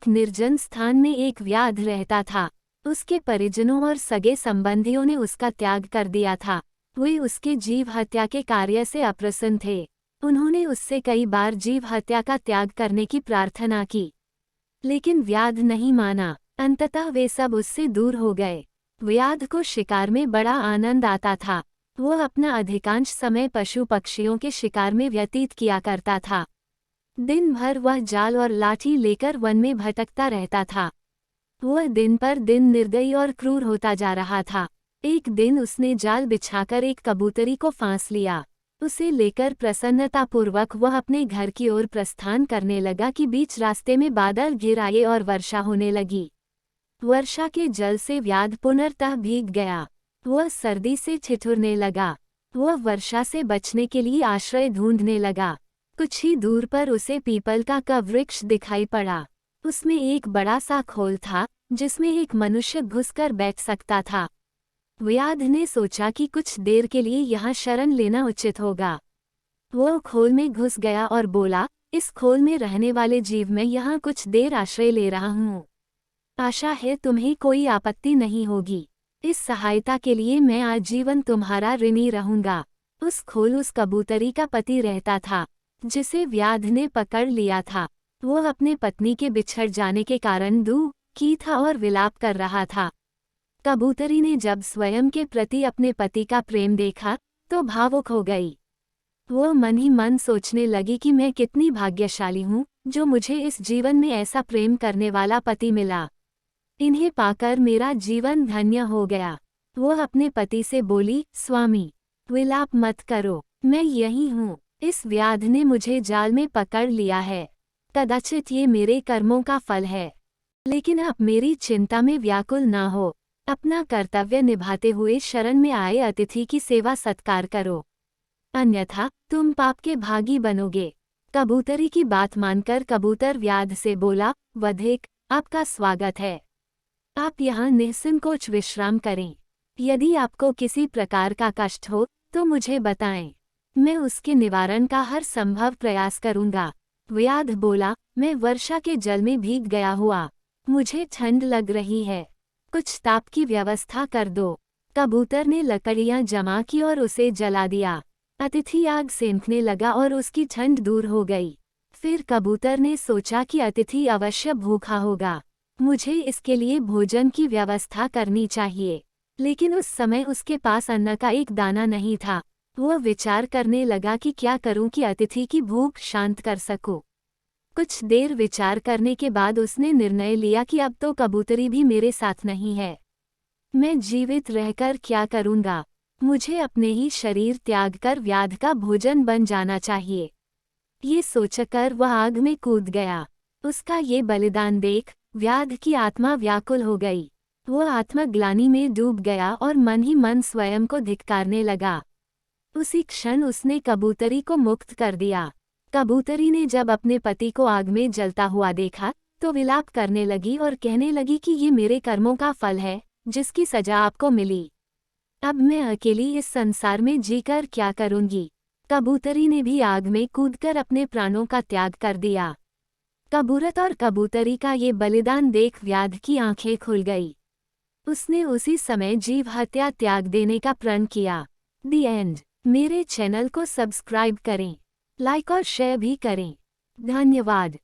एक निर्जन स्थान में एक व्याध रहता था। उसके परिजनों और सगे संबंधियों ने उसका त्याग कर दिया था। वे उसके जीव हत्या के कार्य से अप्रसन्न थे। उन्होंने उससे कई बार जीव हत्या का त्याग करने की प्रार्थना की, लेकिन व्याध नहीं माना। अंततः वे सब उससे दूर हो गए। व्याध को शिकार में बड़ा आनंद आता था। वह अपना अधिकांश समय पशु पक्षियों के शिकार में व्यतीत किया करता था। दिन भर वह जाल और लाठी लेकर वन में भटकता रहता था। वह दिन पर दिन निर्दयी और क्रूर होता जा रहा था। एक दिन उसने जाल बिछाकर एक कबूतरी को फांस लिया। उसे लेकर प्रसन्नतापूर्वक वह अपने घर की ओर प्रस्थान करने लगा कि बीच रास्ते में बादल घिर आए और वर्षा होने लगी। वर्षा के जल से व्याध पुनर्तः भीग गया। वह सर्दी से ठिठुरने लगा। वह वर्षा से बचने के लिए आश्रय ढूंढने लगा। कुछ ही दूर पर उसे पीपल का वृक्ष दिखाई पड़ा। उसमें एक बड़ा सा खोल था जिसमें एक मनुष्य घुसकर बैठ सकता था। व्याध ने सोचा कि कुछ देर के लिए यहाँ शरण लेना उचित होगा। वह खोल में घुस गया और बोला, इस खोल में रहने वाले जीव मैं यहाँ कुछ देर आश्रय ले रहा हूँ। आशा है तुम्हें कोई आपत्ति नहीं होगी। इस सहायता के लिए मैं आजीवन तुम्हारा ऋणी रहूंगा। उस खोल उस कबूतरी का पति रहता था जिसे व्याध ने पकड़ लिया था। वह अपने पत्नी के बिछड़ जाने के कारण दुखी था और विलाप कर रहा था। कबूतरी ने जब स्वयं के प्रति अपने पति का प्रेम देखा तो भावुक हो गई। वह मन ही मन सोचने लगी कि मैं कितनी भाग्यशाली हूँ जो मुझे इस जीवन में ऐसा प्रेम करने वाला पति मिला। इन्हें पाकर मेरा जीवन धन्य हो गया। वह अपने पति से बोली, स्वामी, विलाप मत करो, मैं यही हूँ। इस व्याध ने मुझे जाल में पकड़ लिया है। कदाचित ये मेरे कर्मों का फल है, लेकिन आप मेरी चिंता में व्याकुल ना हो। अपना कर्तव्य निभाते हुए शरण में आए अतिथि की सेवा सत्कार करो, अन्यथा तुम पाप के भागी बनोगे। कबूतरी की बात मानकर कबूतर व्याध से बोला, वधिक, आपका स्वागत है। आप यहाँ निःसंकोच विश्राम करें। यदि आपको किसी प्रकार का कष्ट हो तो मुझे बताएं, मैं उसके निवारण का हर संभव प्रयास करूंगा। व्याध बोला, मैं वर्षा के जल में भीग गया हुआ, मुझे ठंड लग रही है, कुछ ताप की व्यवस्था कर दो। कबूतर ने लकड़ियां जमा की और उसे जला दिया। अतिथि आग सेंकने लगा और उसकी ठंड दूर हो गई। फिर कबूतर ने सोचा कि अतिथि अवश्य भूखा होगा, मुझे इसके लिए भोजन की व्यवस्था करनी चाहिए। लेकिन उस समय उसके पास अन्न का एक दाना नहीं था। वह विचार करने लगा कि क्या करूं कि अतिथि की भूख शांत कर सकूं। कुछ देर विचार करने के बाद उसने निर्णय लिया कि अब तो कबूतरी भी मेरे साथ नहीं है, मैं जीवित रहकर क्या करूंगा। मुझे अपने ही शरीर त्याग कर व्याध का भोजन बन जाना चाहिए। ये सोचकर वह आग में कूद गया। उसका ये बलिदान देख व्याध की आत्मा व्याकुल हो गई। वह आत्मग्लानि में डूब गया और मन ही मन स्वयं को धिक्कारने लगा। उसी क्षण उसने कबूतरी को मुक्त कर दिया। कबूतरी ने जब अपने पति को आग में जलता हुआ देखा तो विलाप करने लगी और कहने लगी कि ये मेरे कर्मों का फल है जिसकी सजा आपको मिली। अब मैं अकेली इस संसार में जीकर क्या करूंगी। कबूतरी ने भी आग में कूदकर अपने प्राणों का त्याग कर दिया। कबूरत और कबूतरी का ये बलिदान देख व्याध की आंखें खुल गई। उसने उसी समय जीव हत्या त्याग देने का प्रण किया। The end. मेरे चैनल को सब्सक्राइब करें, लाइक और शेयर भी करें। धन्यवाद।